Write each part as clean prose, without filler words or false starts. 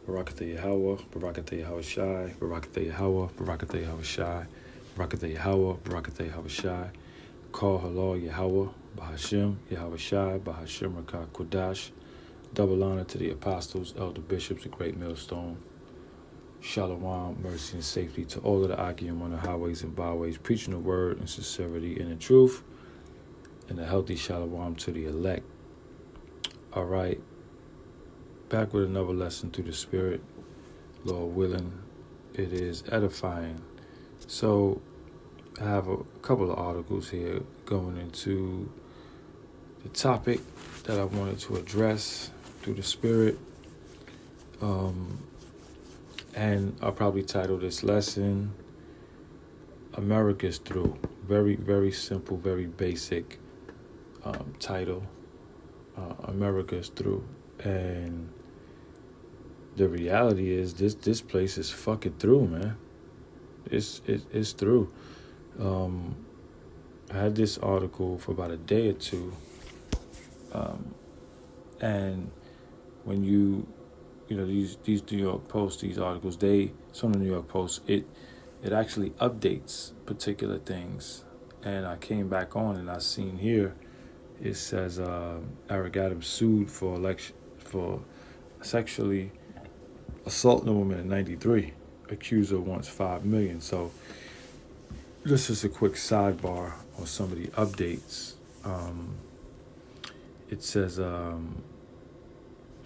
Barakatah Yahweh, Barakatah Yahweh Shai, Barakatah Yahweh, Barakatah Yahweh Shai, Barakatah Yahweh, Barakatah Yahweh Shai, Call Halal Yahweh, Bahashim, Yahweh Shai, Bahashim Rakah Kodash. Double honor to the apostles, elder bishops, the great millstone. Shalom, mercy, and safety to all of the Akim on the highways and byways, preaching the word in sincerity and in truth, and a healthy shalom to the elect. All right, back with another lesson through the Spirit, Lord willing. It is edifying. So I have a couple of articles here going into the topic that I wanted to address through the Spirit. And I'll probably title this lesson, America's Thru. Very, very simple, very basic title, America's Thru. And the reality is this place is fucking through, man. It's through. I had this article for about a day or two. And when you know, these New York Post, these articles, some of the New York Post, it actually updates particular things. And I came back on and I seen here, it says Eric Adams sued for sexually assaulting a woman in '93. Accuser wants $5 million. So this is a quick sidebar on some of the updates. It says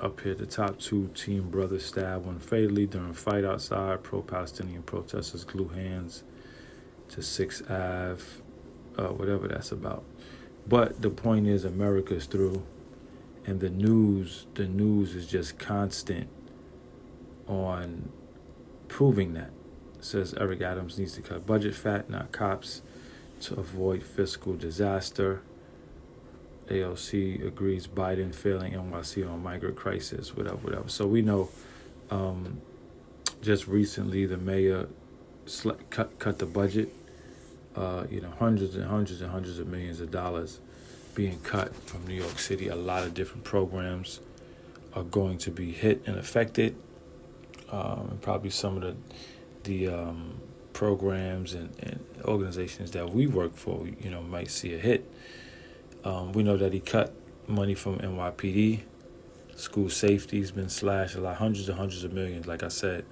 up here, the top two teen brothers stabbed one fatally during fight outside. Pro-Palestinian protesters glue hands to 6th Ave, whatever that's about. But the point is, America's through, and the news is just constant on proving that. It says Eric Adams needs to cut budget fat, not cops, to avoid fiscal disaster. AOC agrees Biden failing NYC on migrant crisis, whatever. So we know just recently the mayor cut the budget, hundreds and hundreds and hundreds of millions of dollars being cut from New York City. A lot of different programs are going to be hit and affected. And probably some of the programs and organizations that we work for, might see a hit. We know that he cut money from NYPD. School safety's been slashed a lot, hundreds and hundreds of millions, like I said.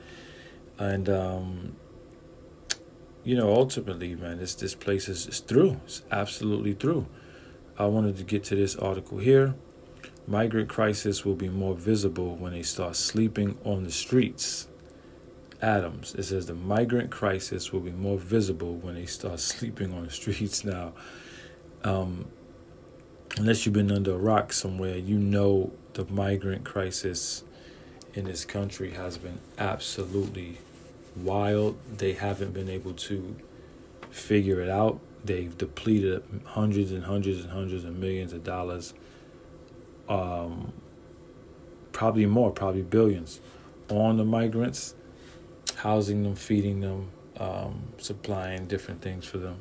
And, ultimately, man, this place is through. It's absolutely through. I wanted to get to this article here. Migrant crisis will be more visible when they start sleeping on the streets. Adams, it says the migrant crisis will be more visible when they start sleeping on the streets. Now, unless you've been under a rock somewhere, the migrant crisis in this country has been absolutely wild. They haven't been able to figure it out. They've depleted hundreds and hundreds and hundreds of millions of dollars. Probably more, probably billions, on the migrants, housing them, feeding them, supplying different things for them.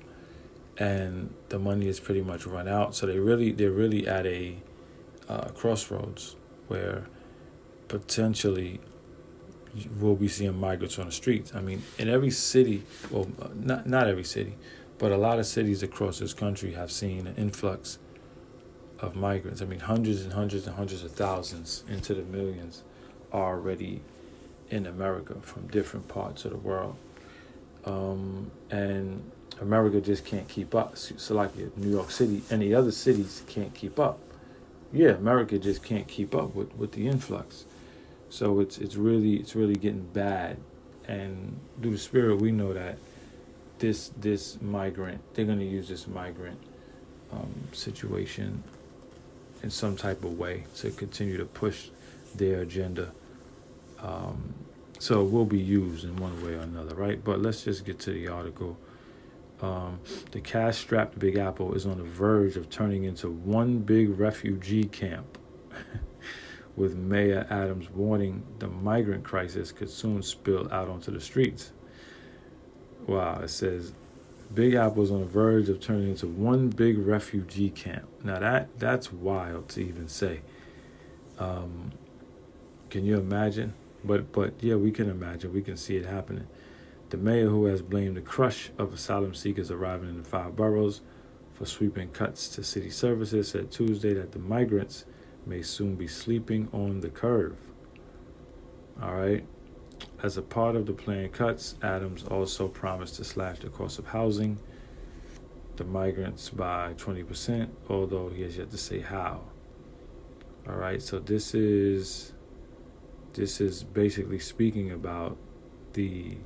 And the money is pretty much run out. So they're really at a crossroads where potentially we'll be seeing migrants on the streets. I mean, in every city, well, not every city, but a lot of cities across this country have seen an influx of migrants. I mean, hundreds and hundreds and hundreds of thousands into the millions are already in America from different parts of the world. And America just can't keep up. So like New York City, any other cities can't keep up. Yeah, America just can't keep up with the influx. So it's really getting bad. And through the Spirit, we know that this migrant, they're going to use this migrant situation in some type of way to continue to push their agenda. So it will be used in one way or another, right? But let's just get to the article. The cash-strapped Big Apple is on the verge of turning into one big refugee camp, with Mayor Adams warning the migrant crisis could soon spill out onto the streets. Wow, it says Big Apple is on the verge of turning into one big refugee camp. Now that's wild to even say. Can you imagine But yeah, we can imagine. We can see it happening. The mayor, who has blamed the crush of asylum seekers arriving in the 5 boroughs for sweeping cuts to city services, said Tuesday that the migrants may soon be sleeping on the curve. All right. As a part of the planned cuts, Adams also promised to slash the cost of housing the migrants by 20%, although he has yet to say how. All right. So this is basically speaking about the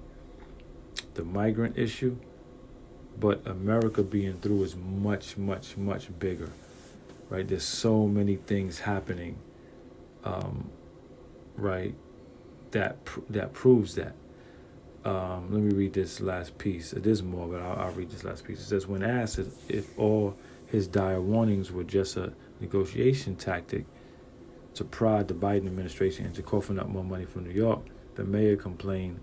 migrant issue, but America being through is much, much, much bigger, right? There's so many things happening, right? That proves that. Let me read this last piece. There's more, but I'll read this last piece. It says, when asked if all his dire warnings were just a negotiation tactic to prod the Biden administration into coughing up more money from New York, the mayor complained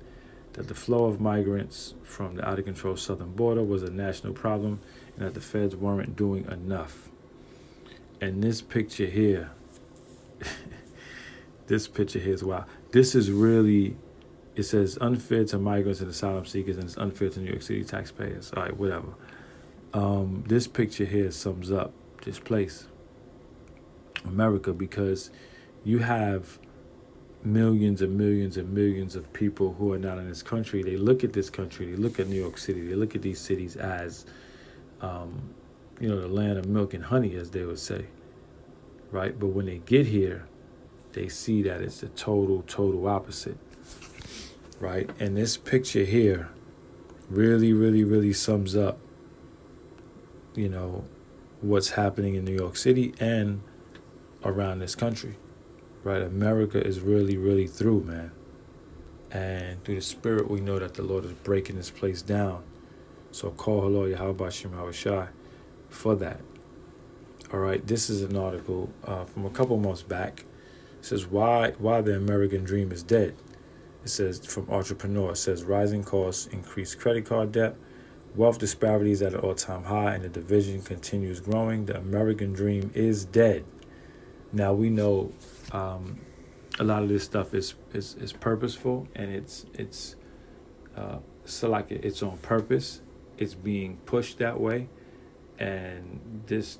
that the flow of migrants from the out-of-control southern border was a national problem and that the feds weren't doing enough. And this picture here, is wow. This is really, it says unfair to migrants and asylum seekers, and it's unfair to New York City taxpayers. All right, whatever. This picture here sums up this place, America, because you have millions and millions and millions of people who are not in this country. They look at this country, they look at New York City, they look at these cities as, the land of milk and honey, as they would say, right? But when they get here, they see that it's the total opposite, right? And this picture here really, really, really sums up, what's happening in New York City and around this country. Right, America is really, really through, man. And through the Spirit, we know that the Lord is breaking this place down. So call Halal Yahweh Shem Shai for that. All right, this is an article from a couple months back. It says why the American dream is dead. It says from Entrepreneur. It says rising costs, increased credit card debt, wealth disparities at an all-time high, and the division continues growing. The American dream is dead. Now we know. A lot of this stuff is purposeful, and it's on purpose. It's being pushed that way, and this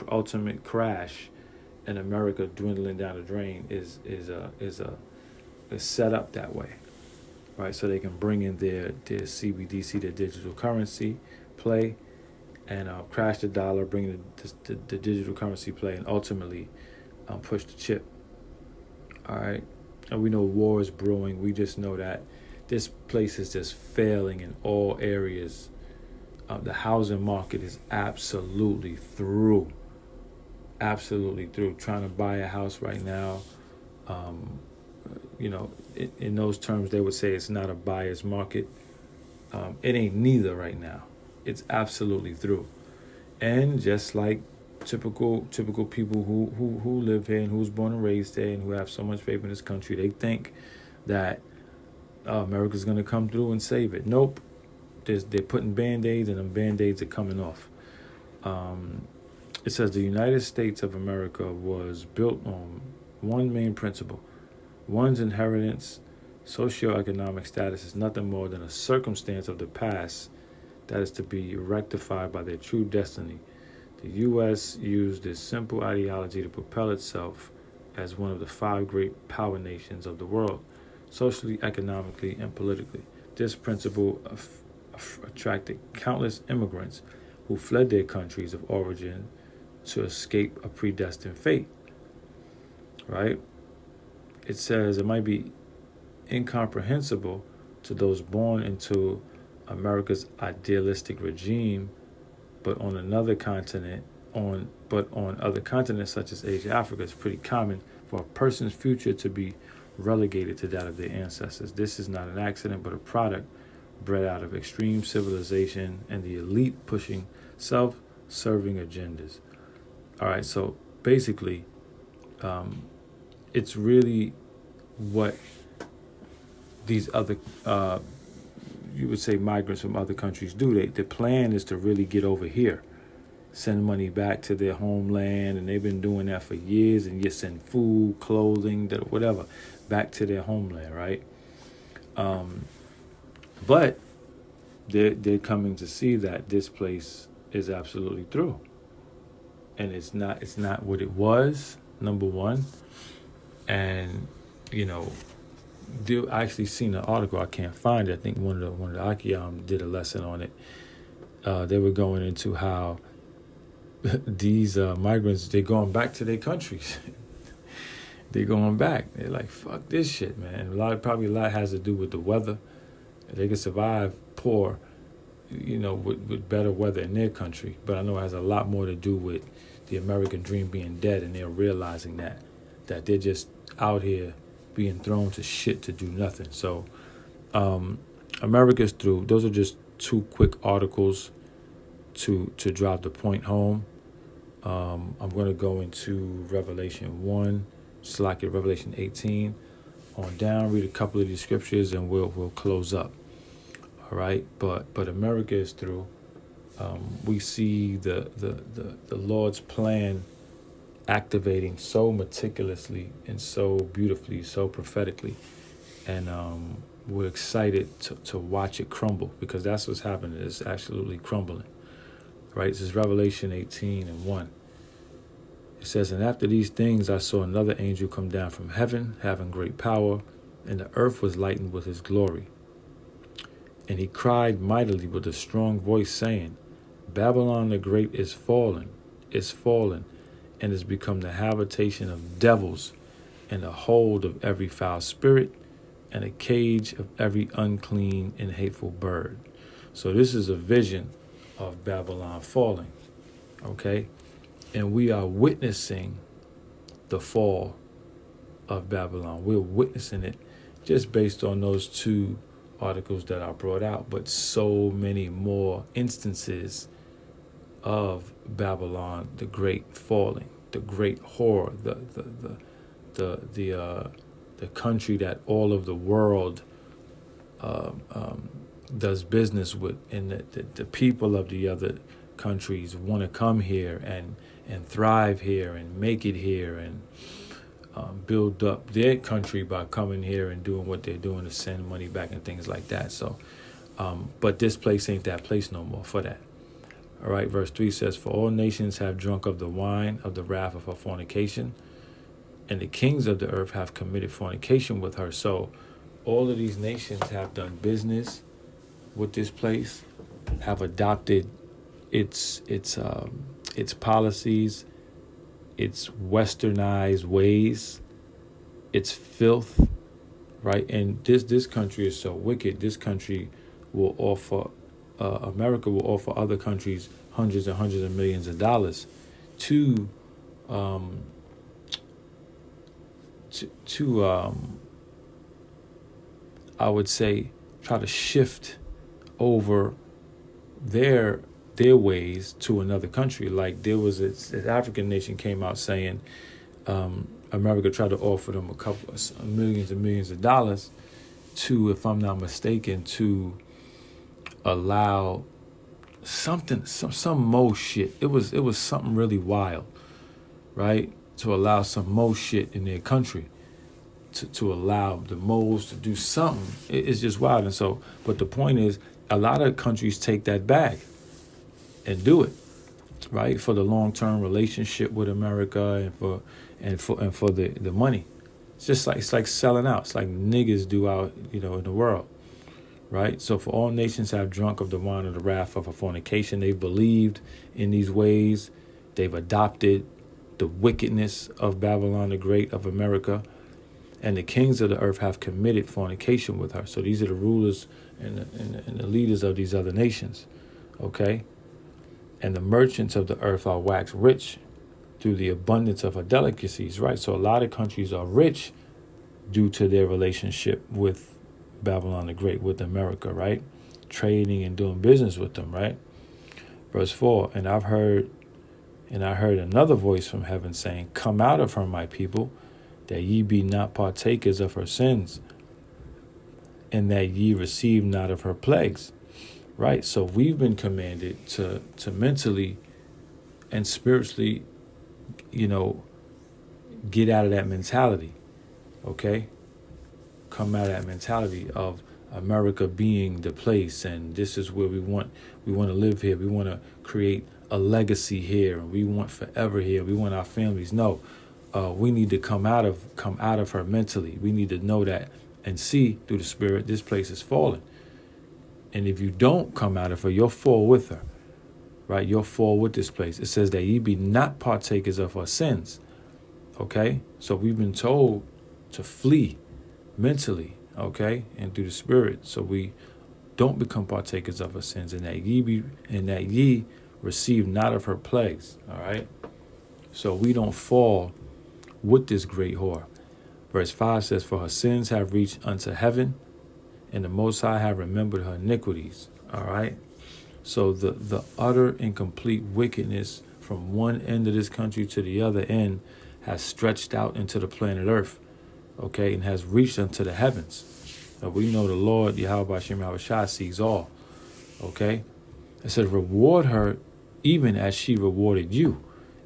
ultimate crash in America dwindling down the drain is set up that way, right? So they can bring in their CBDC, their digital currency play, and crash the dollar, bring the digital currency play, and ultimately push the chip. All right, and we know war is brewing. We just know that this place is just failing in all areas. The housing market is absolutely through. Trying to buy a house right now, in those terms, they would say it's not a buyer's market. It ain't neither right now. It's absolutely through. And just like typical people who live here and who's born and raised here and who have so much faith in this country, they think that America's going to come through and save it. Nope. They're putting Band-Aids, and them Band-Aids are coming off. It says the United States of America was built on one main principle. One's inheritance, socioeconomic status is nothing more than a circumstance of the past that is to be rectified by their true destiny. The U.S. used this simple ideology to propel itself as one of the 5 great power nations of the world, socially, economically, and politically. This principle attracted countless immigrants who fled their countries of origin to escape a predestined fate, right? It says it might be incomprehensible to those born into America's idealistic regime, but on other continents such as Asia, Africa, it's pretty common for a person's future to be relegated to that of their ancestors. This is not an accident, but a product bred out of extreme civilization and the elite pushing self-serving agendas. All right, so basically, it's really what these other you would say migrants from other countries do. The plan is to really get over here, send money back to their homeland, and they've been doing that for years, and you send food, clothing, whatever. back to their homeland, right? But they're coming to see that this place is absolutely through, and it's not what it was. Number one, and you know, I actually seen an article. I can't find it. I think one of the Akiyam did a lesson on it. They were going into how these migrants, they're going back to their countries. They're going back. They're like, fuck this shit, man. Probably a lot has to do with the weather. They can survive poor, with better weather in their country. But I know it has a lot more to do with the American dream being dead, and they're realizing that they're just out here being thrown to shit to do nothing. So America's through. Those are just two quick articles to drive the point home. I'm going to go into Revelation 1, Revelation 18 on down, read a couple of these scriptures, and we'll close up. All right, but America is through. We see the Lord's plan activating so meticulously and so beautifully, so prophetically, and we're excited to watch it crumble, because that's what's happening. It's absolutely crumbling. Right? This is Revelation 18 and 1. It says, "And after these things I saw another angel come down from heaven, having great power, and the earth was lightened with his glory. And he cried mightily with a strong voice, saying, Babylon the Great is fallen, and has become the habitation of devils, and the hold of every foul spirit, and a cage of every unclean and hateful bird." So this is a vision of Babylon falling, okay? And we are witnessing the fall of Babylon. We're witnessing it just based on those two articles that I brought out, but so many more instances of Babylon the Great falling, the great horror, the country that all of the world does business with, and the people of the other countries want to come here and thrive here and make it here and build up their country by coming here and doing what they're doing to send money back and things like that. So, but this place ain't that place no more for that. All right, verse 3 says, "For all nations have drunk of the wine of the wrath of her fornication, and the kings of the earth have committed fornication with her." So all of these nations have done business with this place, have adopted its policies, its westernized ways, its filth, right? And this country is so wicked. This country will offer, America will offer other countries hundreds and hundreds of millions of dollars to I would say, try to shift over their ways to another country. Like there was an African nation came out saying America tried to offer them a couple of millions and millions of dollars to, if I'm not mistaken, to allow some mo shit. It was something really wild, right? To allow some mo shit in their country. To allow the moles to do something. It's just wild. And so, but the point is, a lot of countries take that bag and do it, right? For the long-term relationship with America and for the money. It's like selling out. It's like niggas do out, in the world, right? So for all nations have drunk of the wine of the wrath of her fornication. They've believed in these ways. They've adopted the wickedness of Babylon the Great of America. And the kings of the earth have committed fornication with her. So these are the rulers and the leaders of these other nations, okay? And the merchants of the earth are waxed rich through the abundance of her delicacies, right? So a lot of countries are rich due to their relationship with Babylon the Great, with America, right? Trading and doing business with them, right? Verse 4, "And I heard another voice from heaven saying, Come out of her, my people, that ye be not partakers of her sins, and that ye receive not of her plagues." Right? So we've been commanded to mentally and spiritually, get out of that mentality. Okay? come out of that mentality of America being the place, and this is where we want to live here. We want to create a legacy here, and we want forever here. We want our families. No, we need to come out of her mentally. We need to know that and see through the Spirit this place is falling. And if you don't come out of her, you'll fall with her, right? You'll fall with this place. It says that ye be not partakers of her sins. Okay, so we've been told to flee mentally, okay, and through the Spirit, so we don't become partakers of her sins, and that ye receive not of her plagues. All right, so we don't fall with this great whore. Verse 5 says, "For her sins have reached unto heaven, and the Most High have remembered her iniquities." All right, so the utter and complete wickedness from one end of this country to the other end has stretched out into the planet Earth, okay, and has reached unto the heavens. Now we know the Lord, Yahweh Shem Yahweh Shai, sees all, okay? It says, "Reward her even as she rewarded you,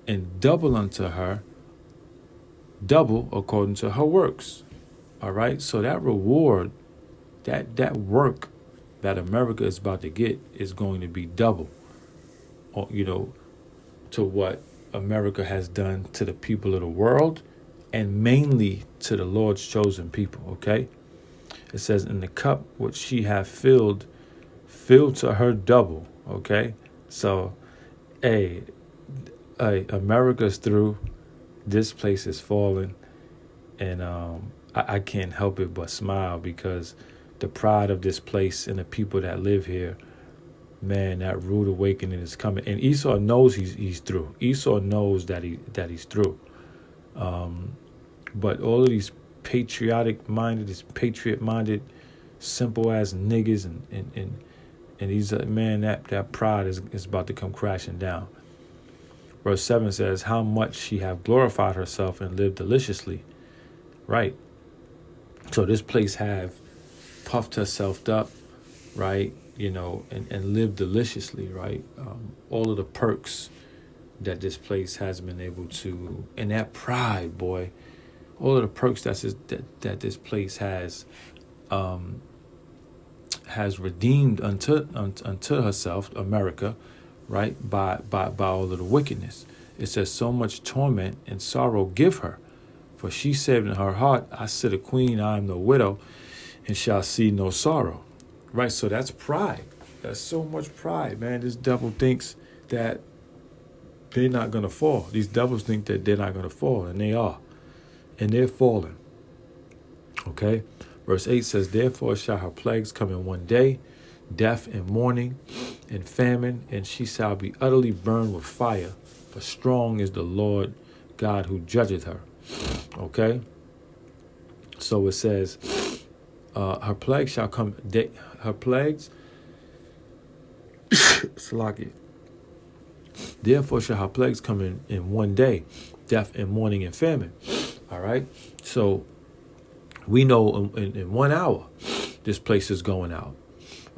and double unto her, double according to her works." All right, so that reward, that work that America is about to get is going to be double, to what America has done to the people of the world, and mainly to the Lord's chosen people, okay? It says, "In the cup which she hath filled to her double," okay? So, America's through. This place is falling, and I can't help it but smile, because the pride of this place and the people that live here, man, that rude awakening is coming. And Esau knows he's through. Esau knows that he's through. But all of these patriot-minded, simple-ass niggas and these, man, that pride is about to come crashing down. Verse 7 says, "How much she have glorified herself and lived deliciously." Right. So this place have puffed herself up, right? And live deliciously, right? All of the perks that this place has been able to, and that pride, boy, all of the perks that this place has redeemed unto herself, America, right? By all of the wickedness. It says, "So much torment and sorrow give her, for she said in her heart, I sit a queen, I am no widow, and shall see no sorrow." Right, so that's pride. That's so much pride, man. This devil thinks that they're not going to fall. These devils think that they're not going to fall, and they are. And they're falling. Okay? Verse 8 says, "Therefore shall her plagues come in one day, death and mourning and famine, and she shall be utterly burned with fire. For strong is the Lord God who judgeth her." Okay? So it says, her plagues shall come, her plagues, Salaki. "Therefore shall her plagues come in one day, death and mourning and famine." All right? So we know in 1 hour this place is going out.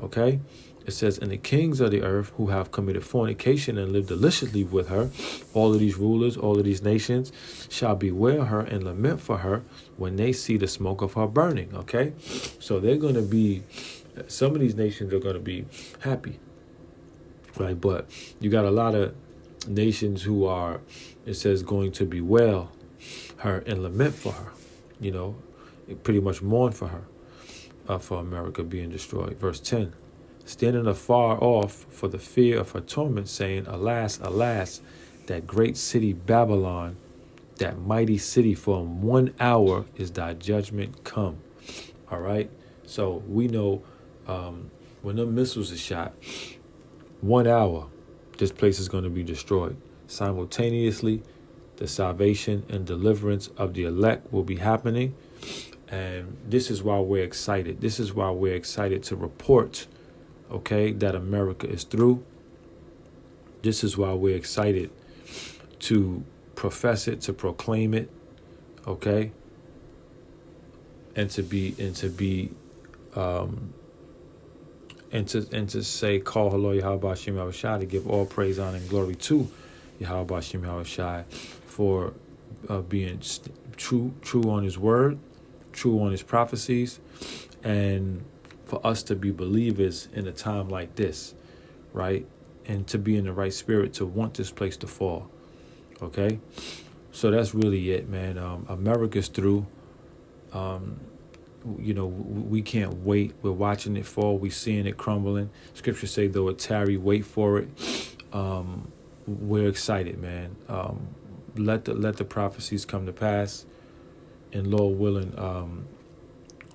Okay? It says, "And the kings of the earth who have committed fornication and lived deliciously with her," all of these rulers, all of these nations, "shall bewail her and lament for her when they see the smoke of her burning." Okay? So they're going to be, some of these nations are going to be happy. Right? But you got a lot of nations who are, it says, going to bewail her and lament for her. Pretty much mourn for her, for America being destroyed. Verse 10. "Standing afar off for the fear of her torment, saying, Alas, alas, that great city Babylon, that mighty city, for in 1 hour is thy judgment come." All right? So we know when the missiles are shot, 1 hour, this place is going to be destroyed. Simultaneously, the salvation and deliverance of the elect will be happening. And this is why we're excited. This is why we're excited to report, okay, that America is through. This is why we're excited to profess it, to proclaim it, okay, and to say, "Call hello Yahweh Shem Yahweh Shai," to give all praise, honor, and glory to Yahweh Shem Yahweh Shai for being true on His word, true on his prophecies, and for us to be believers in a time like this, right? And to be in the right spirit to want this place to fall, okay? So that's really it, man. America's through. We can't wait. We're watching it fall. We're seeing it crumbling. Scriptures say, though it tarry, wait for it. We're excited, man. Let the prophecies come to pass, and Lord willing,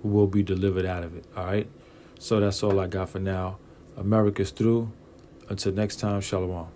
we'll be delivered out of it. All right. So that's all I got for now. America's through. Until next time, shalom.